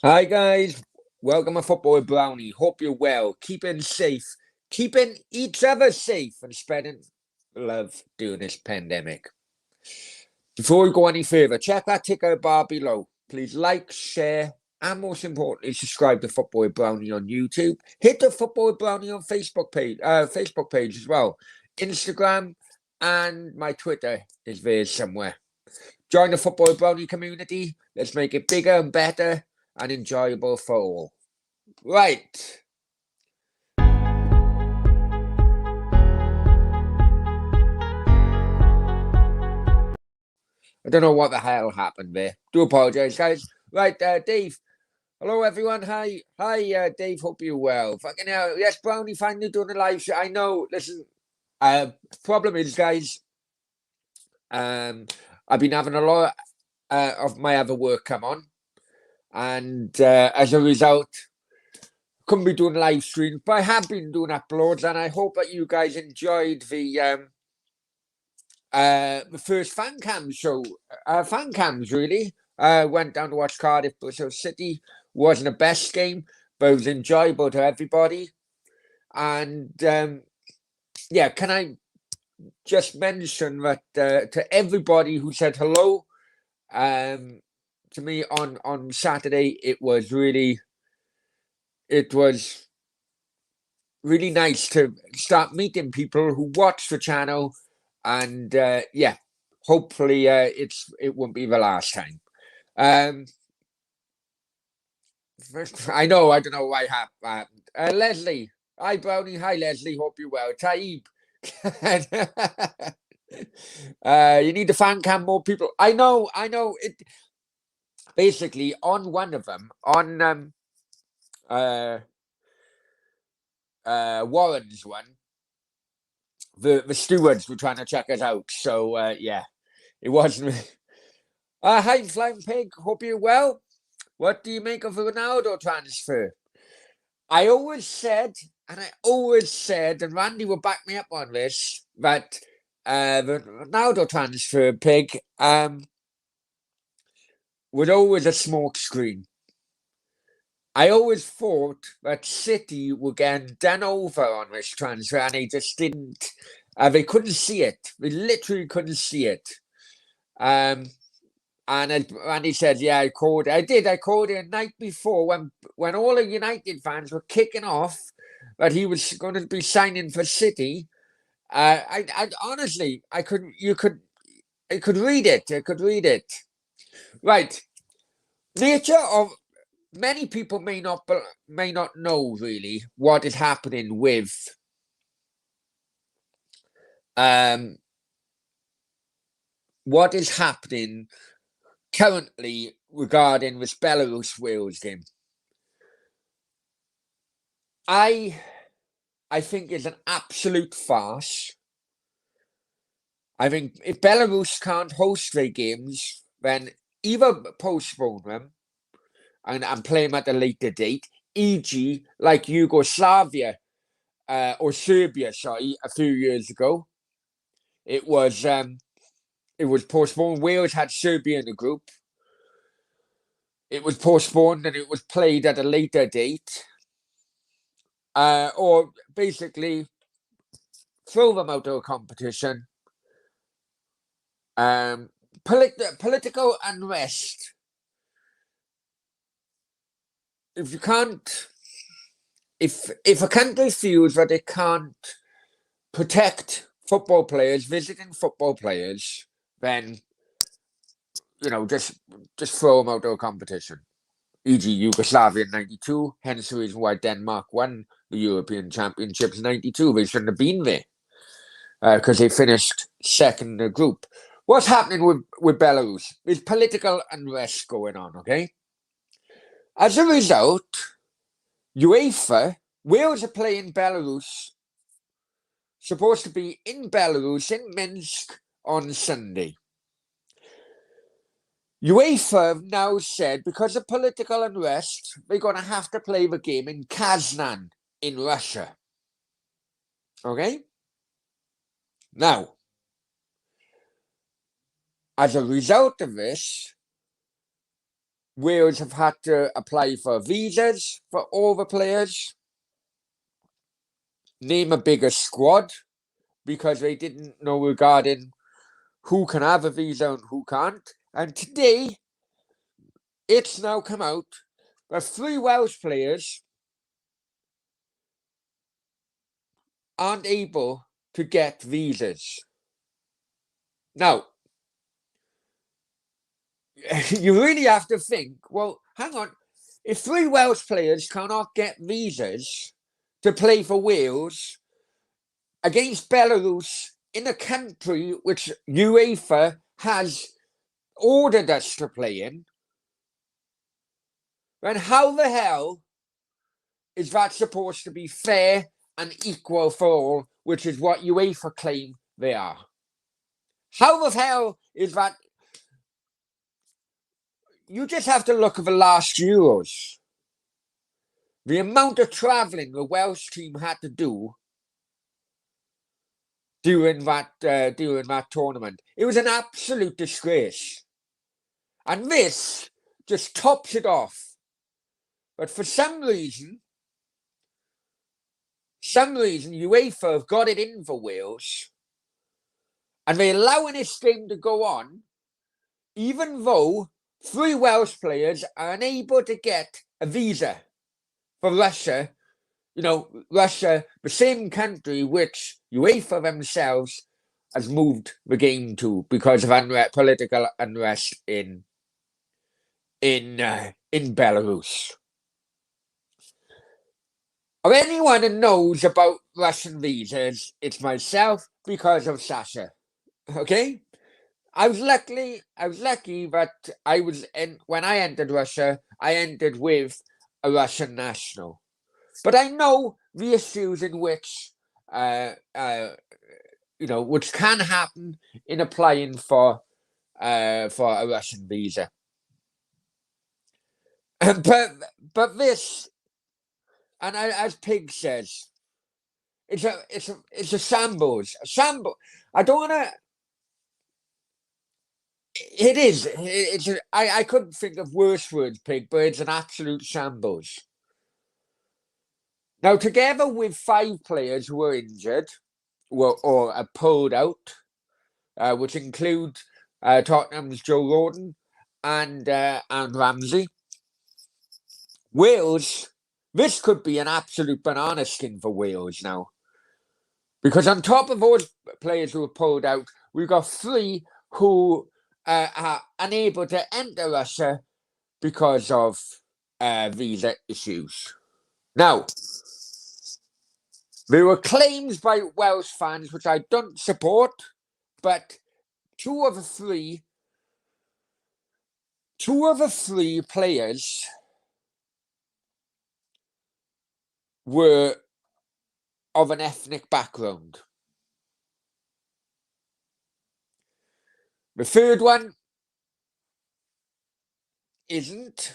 Hi guys, welcome to Football with Brownie. Hope you're well, keeping safe, keeping each other safe, and spreading love during this pandemic. Before we go any further, check that ticker bar below. Please like, share, and most importantly, subscribe to Football with Brownie on YouTube. Hit the Football with Brownie on Facebook page as well. Instagram and my Twitter is there somewhere. Join the Football with Brownie community. Let's make it bigger and better and enjoyable for all. Right. I don't know what the hell happened there. Do apologize, guys. Right, Dave. Hello, everyone. Hi, Dave. Hope you're well. Fucking hell. Yes, Brownie finally doing a live show. I know. Listen, problem is, guys, I've been having a lot of my other work come on. And as a result, couldn't be doing live streams, but I have been doing uploads, and I hope that you guys enjoyed the first fan cam show. Fan cams really. Went down to watch Cardiff Bristol City. Wasn't the best game, but it was enjoyable to everybody. And yeah, can I just mention that to everybody who said hello to me on Saturday, it was really nice to start meeting people who watch the channel, and yeah, hopefully it won't be the last time. I know, I don't know why happened. Leslie, hi Brownie, hi Leslie, hope you're well. Taib, you need to fan cam more people. I know. It basically on one of them on Warren's one. The stewards were trying to check us out, so yeah, it wasn't. Hi, Flying Pig. Hope you're well. What do you make of the Ronaldo transfer? I always said, and Randy will back me up on this, that the Ronaldo transfer, Pig, was always a smoke screen. I always thought that City were getting done over on this transfer, and they just didn't. They couldn't see it. They literally couldn't see it. And he said, "Yeah, I called. I did. I called it a night before when all the United fans were kicking off that he was going to be signing for City. I honestly, I could read it. I could read it. Right. Nature of many people may not know really what is happening with what is happening currently regarding this Belarus Wales game. I think it's an absolute farce. I think if Belarus can't host their games, then either postpone them and play them at a later date, e.g., like Yugoslavia or Serbia, sorry, a few years ago. It was postponed. Wales had Serbia in the group. It was postponed and it was played at a later date. Or basically throw them out of a competition. Political unrest. If you can't, if a country feels that it can't protect football players, visiting football players, then just throw them out of a competition. E.g., Yugoslavia in '92. Hence the reason why Denmark won the European Championships in '92. They shouldn't have been there because they finished second in the group. What's happening with Belarus? There's political unrest going on, okay? As a result, UEFA, Wales are playing Belarus, supposed to be in Belarus, in Minsk, on Sunday. UEFA have now said, because of political unrest, they're going to have to play the game in Kazan, in Russia. Okay? Now, as a result of this, Wales have had to apply for visas for all the players, name a bigger squad, because they didn't know regarding who can have a visa and who can't. And today, it's now come out that 3 Welsh players aren't able to get visas. Now, you really have to think, well, hang on, if 3 Welsh players cannot get visas to play for Wales against Belarus in a country which UEFA has ordered us to play in, then how the hell is that supposed to be fair and equal for all, which is what UEFA claim they are? How the hell is that? You just have to look at the last Euros. The amount of travelling the Welsh team had to do during that tournament. It was an absolute disgrace. And this just tops it off. But for some reason, UEFA have got it in for Wales, and they're allowing this game to go on, even though 3 Welsh players are unable to get a visa for Russia. You know, Russia, the same country which UEFA themselves has moved the game to because of political unrest in Belarus. Or anyone who knows about Russian visas, it's myself because of Sasha. Okay, I was lucky that when I entered Russia, I entered with a Russian national. But I know the issues in which which can happen in applying for a Russian visa. But this, and as Pig says, it's a shambles. A shambles. I don't want to. It is. I couldn't think of worse words, Pig, but it's an absolute shambles. Now, together with 5 players who were injured or are pulled out, which include Tottenham's Joe Rodon and Ramsey, Wales, this could be an absolute banana skin for Wales now. Because on top of all players who are pulled out, we've got 3 who are unable to enter Russia because of visa issues. Now, there were claims by Welsh fans, which I don't support, but two of the three players were of an ethnic background. The third one isn't,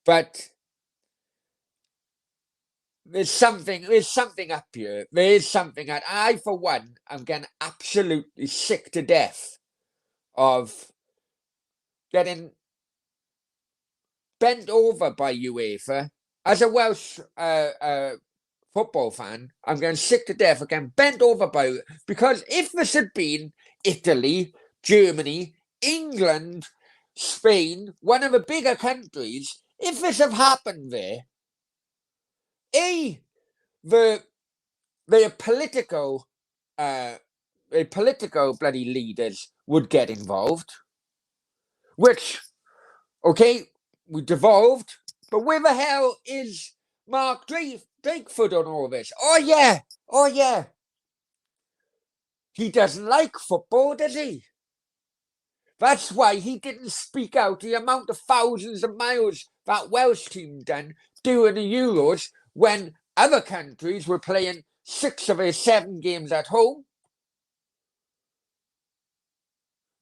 but there's something up here. There is something that I, for one, am getting absolutely sick to death of getting bent over by UEFA. As a Welsh football fan, I'm getting sick to death of getting bent over by it, because if this had been Italy, Germany, England, Spain, one of the bigger countries, if this had happened there, the political bloody leaders would get involved, which, okay, we devolved, but where the hell is Mark Drakeford on all this? Oh yeah. He doesn't like football, does he? That's why he didn't speak out the amount of thousands of miles that Welsh team done during the Euros when other countries were playing 6 of their 7 games at home.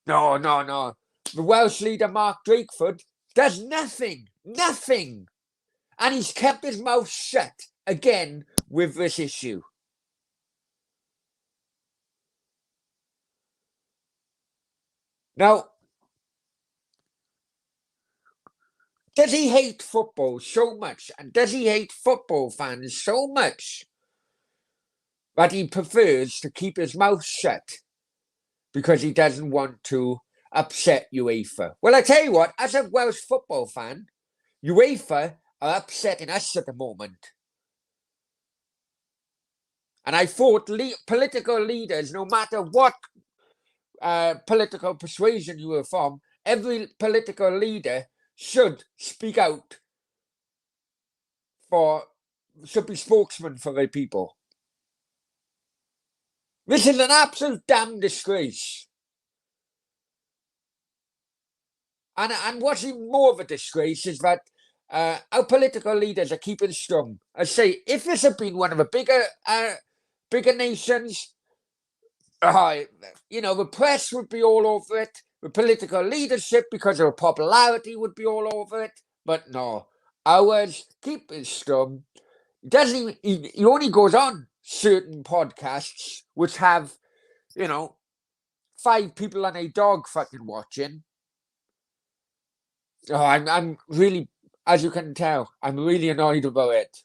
No. The Welsh leader, Mark Drakeford, does nothing. And he's kept his mouth shut again with this issue. Now, Does he hate football so much? And does he hate football fans so much that he prefers to keep his mouth shut because he doesn't want to upset UEFA? Well, I tell you what, as a Welsh football fan, UEFA are upsetting us at the moment. And I thought political leaders, no matter what political persuasion you were from, every political leader should speak out should be spokesman for their people. This is an absolute damn disgrace. And what's even more of a disgrace is that our political leaders are keeping strong. I say, if this had been one of the bigger nations, the press would be all over it. The political leadership, because of popularity, would be all over it. But no, ours keep it strong. He only goes on certain podcasts which have, 5 people and a dog fucking watching. Oh, I'm really, as you can tell, I'm really annoyed about it.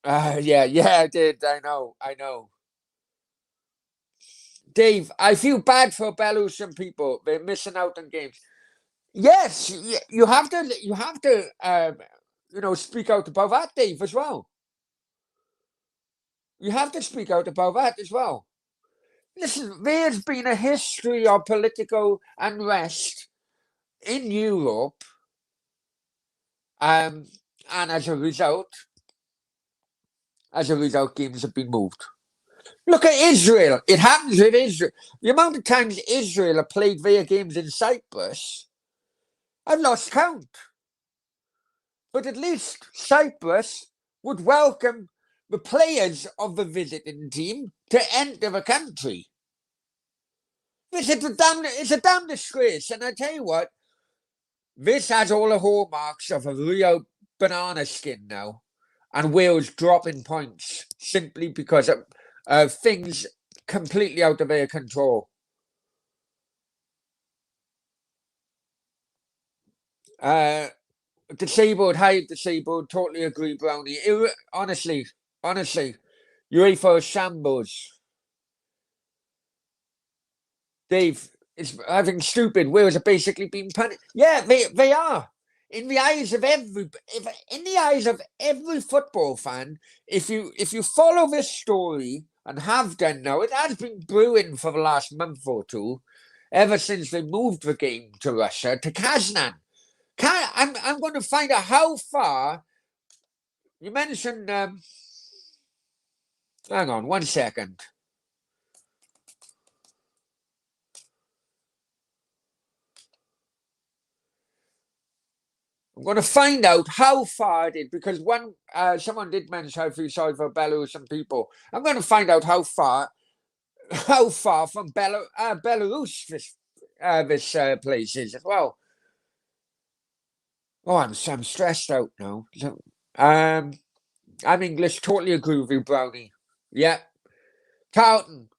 Yeah, I did. I know. Dave, I feel bad for Belarusian people. They're missing out on games. Yes, you have to, speak out about that, Dave, as well. You have to speak out about that as well. Listen, there's been a history of political unrest in Europe, and as a result, games have been moved. Look at Israel. It happens with Israel. The amount of times Israel have played their games in Cyprus, I've lost count. But at least Cyprus would welcome the players of the visiting team to enter the country. It's a damn disgrace. And I tell you what, this has all the hallmarks of a real banana skin now. And Wales dropping points simply because of things completely out of their control. Disabled, totally agree, Brownie. Honestly, UEFA shambles. Dave, I think stupid. Wales are basically being punished. Yeah, they are. In the eyes of every football fan, if you follow this story and have done now, it has been brewing for the last month or two, ever since they moved the game to Russia, to Kazan. I'm going to find out how far. You mentioned. Hang on 1 second. I'm going to find out how far it is, because someone did mention how feel sorry for Belarusian people. I'm going to find out how far from Belarus this place is as well. Oh, I'm stressed out now. I'm English. Totally agree with you, Brownie. Yeah, Carlton.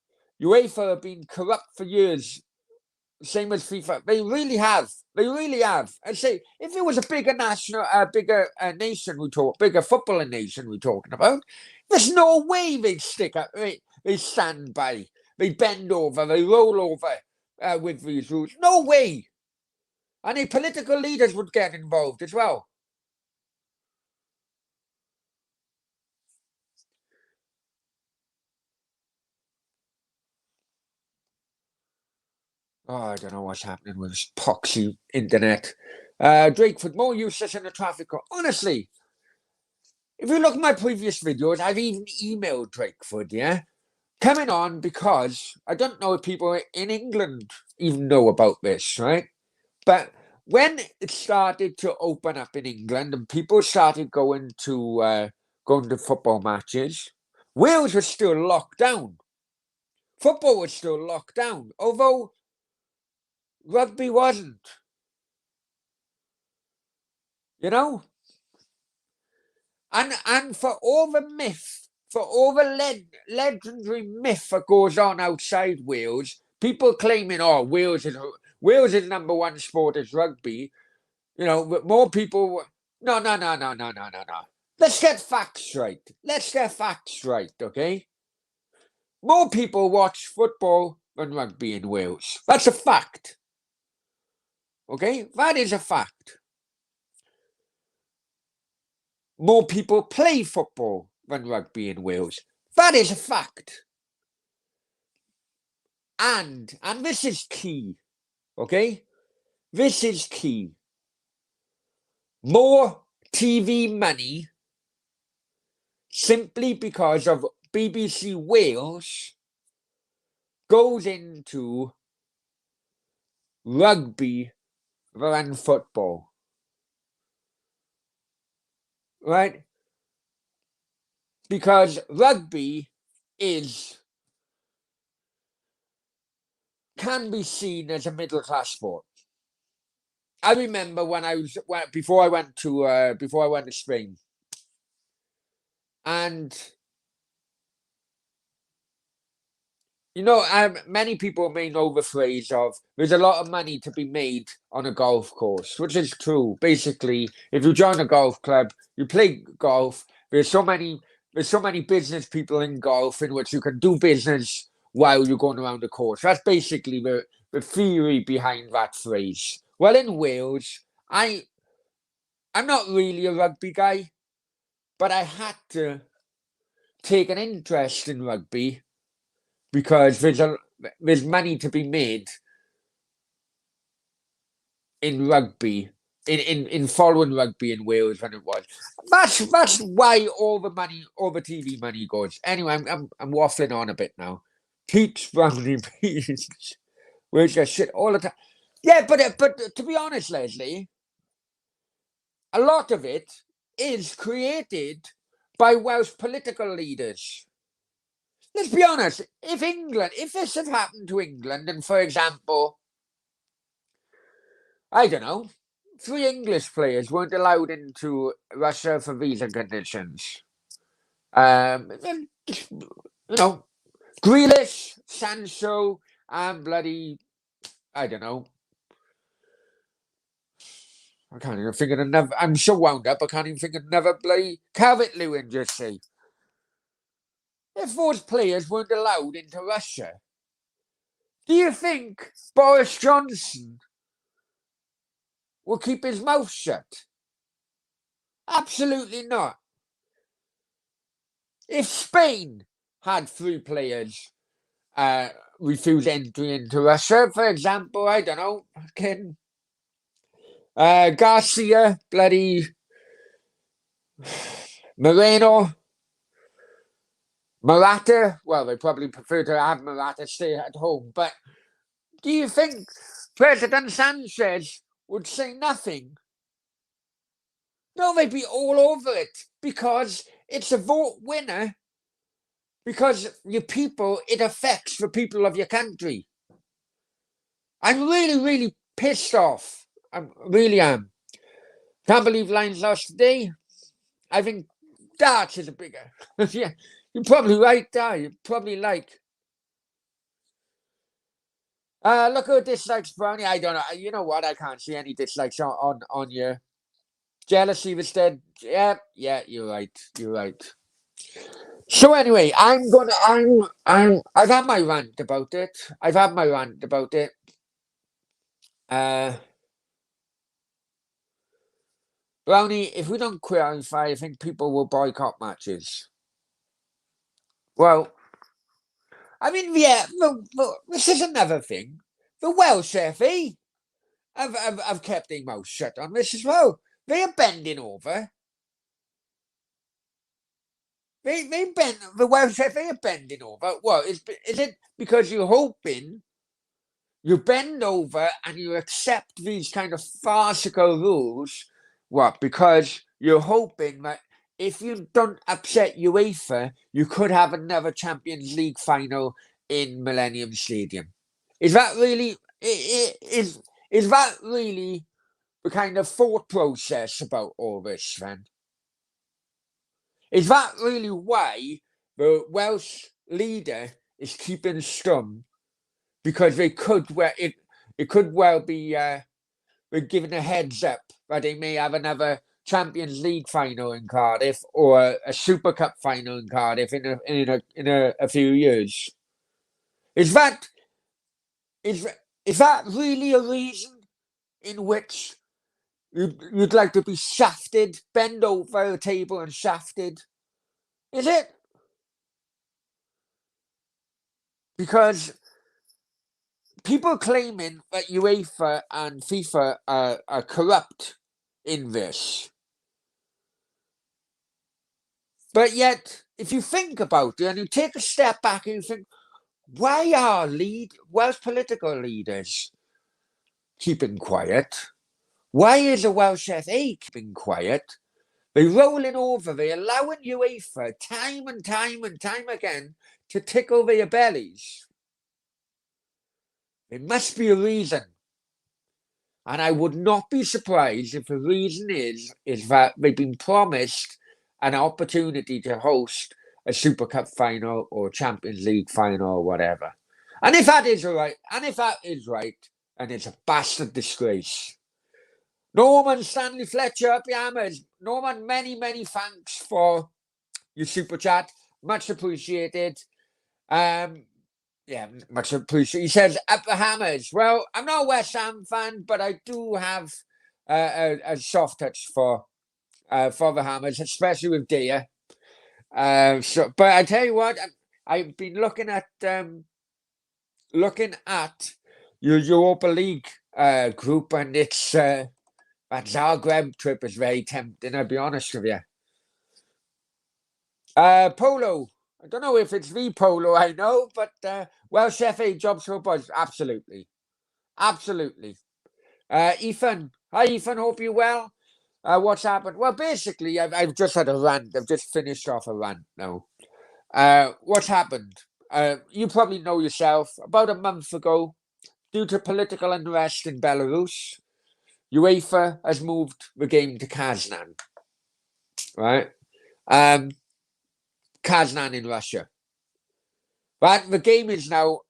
UEFA have been corrupt for years. Same as FIFA. They really have. I'd say if it was a bigger bigger nation bigger footballing nation we're talking about, there's no way they'd stick up. They stand by. They bend over. They roll over with these rules. No way. And the political leaders would get involved as well. Oh, I don't know what's happening with this poxy internet. Drakeford, more useless in the traffic. Honestly, if you look at my previous videos, I've even emailed Drakeford, yeah? Coming on because I don't know if people in England even know about this, right? But when it started to open up in England and people started going to football matches, Wales was still locked down. Football was still locked down, although rugby wasn't. You know? And for all the myth, for all the legendary myth that goes on outside Wales, people claiming, oh, Wales is number one sport is rugby. more people. No, no, no, no, no, no, no, no. Let's get facts right. Let's get facts right, okay? More people watch football than rugby in Wales. That's a fact. Okay? That is a fact. More people play football than rugby in Wales. That is a fact. And this is key, okay? This is key. More TV money simply because of BBC Wales goes into rugby than football. Right? Because rugby can be seen as a middle class sport. I remember before I went to Spain, and many people may know the phrase of "there's a lot of money to be made on a golf course," which is true. Basically, if you join a golf club, you play golf. There's so many business people in golf in which you can do business while you're going around the course. That's basically the theory behind that phrase. Well, in Wales, I'm not really a rugby guy, but I had to take an interest in rugby because there's money to be made in rugby, in following rugby in Wales when it was. That's why all the TV money goes. Anyway, I'm waffling on a bit now. Peach brownie peas. Where's that shit all the time? Yeah, but to be honest, Leslie, a lot of it is created by Welsh political leaders. Let's be honest. If this had happened to England, and for example, I don't know, 3 English players weren't allowed into Russia for visa conditions. Grealish, Sancho, and bloody, I don't know. I can't even think of another. I'm so wound up, I can't even think of another bloody Calvert-Lewin, just say. If those players weren't allowed into Russia, do you think Boris Johnson will keep his mouth shut? Absolutely not. If Spain had 3 players refuse entry into Russia, for example, I don't know, Garcia, bloody Moreno, Morata. Well, they probably prefer to have Morata stay at home, but do you think President Sanchez would say nothing? No, they'd be all over it because it's a vote winner. Because your people, it affects the people of your country. I'm really, really pissed off. I really am. Can't believe Lions lost today. I think darts is a bigger. Yeah, you're probably right there. You're probably like. Look who dislikes Brownie. I don't know. You know what? I can't see any dislikes on you. Jealousy was dead. Yeah, you're right. You're right. So anyway, I've had my rant about it. Brownie, if we don't qualify, I think people will boycott matches. Well, I mean, yeah, this is another thing. The Welsh FA have kept their mouth shut on this as well. They are bending over. The Welsh FA are bending over. Well, is it because you're hoping you bend over and you accept these kind of farcical rules? What? Because you're hoping that if you don't upset UEFA, you could have another Champions League final in Millennium Stadium. Is that really is that really the kind of thought process about all this, then? Is that really why the Welsh leader is keeping stum? Because it could well be we're given a heads up that they may have another Champions League final in Cardiff or a Super Cup final in Cardiff in a few years. Is that really a reason in which you'd like to be shafted, bend over a table and shafted? Is it? Because people claiming that UEFA and FIFA are corrupt in this. But yet, if you think about it and you take a step back and you think, why are Welsh political leaders keeping quiet? Why is the Welsh FA keeping quiet? They're rolling over, they're allowing UEFA time and time again to tickle their bellies. There must be a reason. And I would not be surprised if the reason is that they've been promised an opportunity to host a Super Cup final or Champions League final or whatever. And if that is right, then it's a bastard disgrace. Norman Stanley Fletcher, up your hammers. Norman, many thanks for your super chat. Much appreciated. Yeah, much appreciated. He says, up the hammers. Well, I'm not a West Ham fan, but I do have a soft touch for the Hammers, especially with Dia. But I tell you what, I've been looking at your Europa League group, and it's that Zagreb trip is very tempting, I'll be honest with you. Polo. I don't know if it's the Polo I know, but Welsh FA jobs for boys. Absolutely. Ethan. Hi, Ethan. Hope you're well. What's happened? Well, basically, I've just had a rant. I've just finished off a rant now. What's happened? You probably know yourself. About a month ago, due to political unrest in Belarus, UEFA has moved the game to Kazan. Right? Kazan in Russia. But the game is now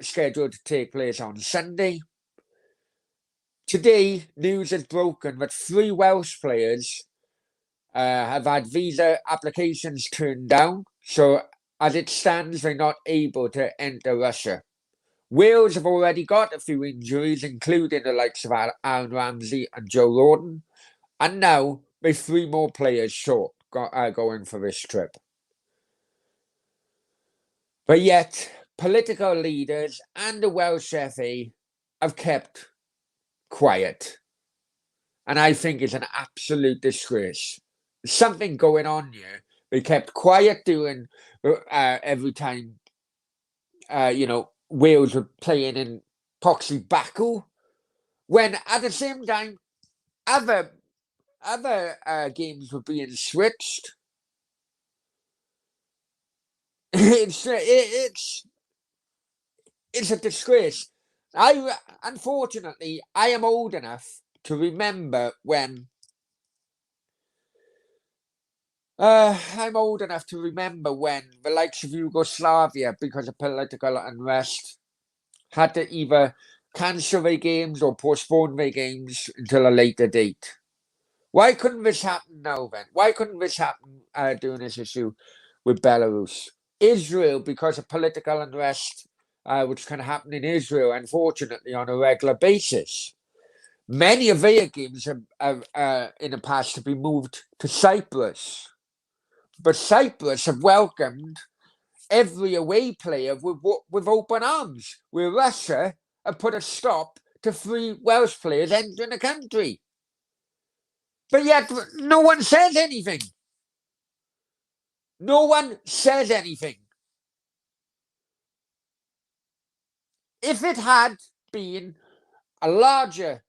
scheduled to take place on Sunday. Today, news has broken that 3 Welsh players have had visa applications turned down. So, as it stands, they're not able to enter Russia. Wales have already got a few injuries, including the likes of Aaron Ramsey and Joe Rodon. And now, there's 3 more players short going for this trip. But yet, political leaders and the Welsh FA have kept quiet. And I think it's an absolute disgrace. There's something going on here. They kept quiet doing every time, Wales were playing in Poxy Baku, when at the same time, other games were being switched. It's a disgrace. Unfortunately, I am old enough to remember when the likes of Yugoslavia, because of political unrest, had to either cancel their games or postpone their games until a later date. Why couldn't this happen now then? Why couldn't this happen during this issue with Belarus? Israel, because of political unrest, which can happen in Israel, unfortunately, on a regular basis. Many of their games have in the past have been moved to Cyprus. But Cyprus have welcomed every away player with open arms, where Russia have put a stop to 3 Welsh players entering the country. But yet, no one says anything. No one says anything. If it had been a larger,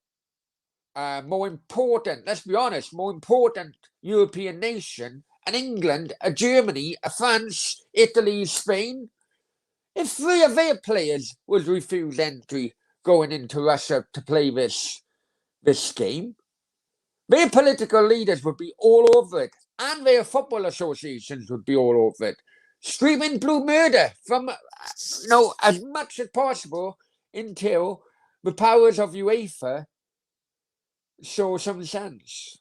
more important, let's be honest, more important European nation, an England, a Germany, a France, Italy, Spain, if 3 of their players was refused entry going into Russia to play this game, their political leaders would be all over it, and their football associations would be all over it, screaming blue murder from, as much as possible until the powers of UEFA show some sense.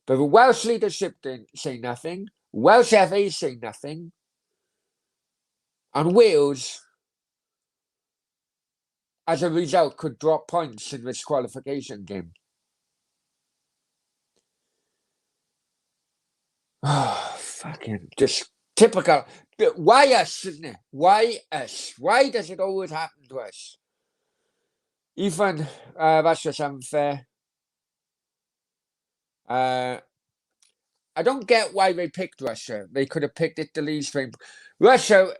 But the Welsh leadership didn't say nothing. Welsh FA say nothing. And Wales, as a result, could drop points in this qualification game. Oh, fucking just typical. Why us, isn't it? Why us? Why does it always happen to us? Ethan, that's just unfair. I don't get why they picked Russia. They could have picked Italy, Spain. Russia,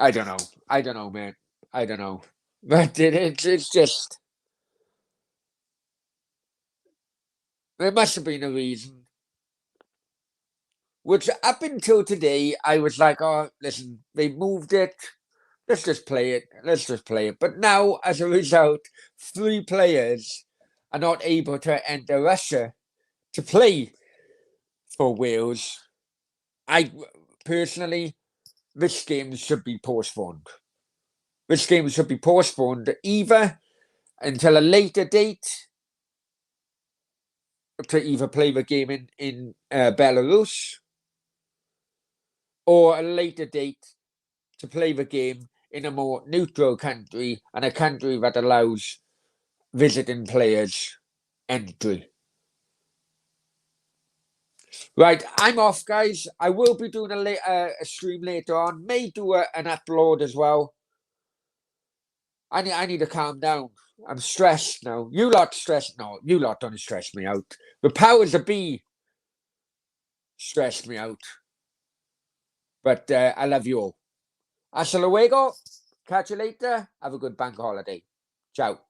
I don't know. I don't know, man. I don't know. But it's just, there must have been a reason. Which up until today, I was like, oh, listen, they moved it. Let's just play it. Let's just play it. But now, as a result, 3 players are not able to enter Russia to play for Wales. I personally, this game should be postponed. This game should be postponed either until a later date to either play the game in Belarus or a later date to play the game in a more neutral country and a country that allows visiting players entry. Right, I'm off, guys. I will be doing a stream later on. May do an upload as well. I need to calm down. I'm stressed now. You lot stressed? No, you lot don't stress me out. The powers that be stressed me out. But I love you all. Hasta luego. Catch you later. Have a good bank holiday. Ciao.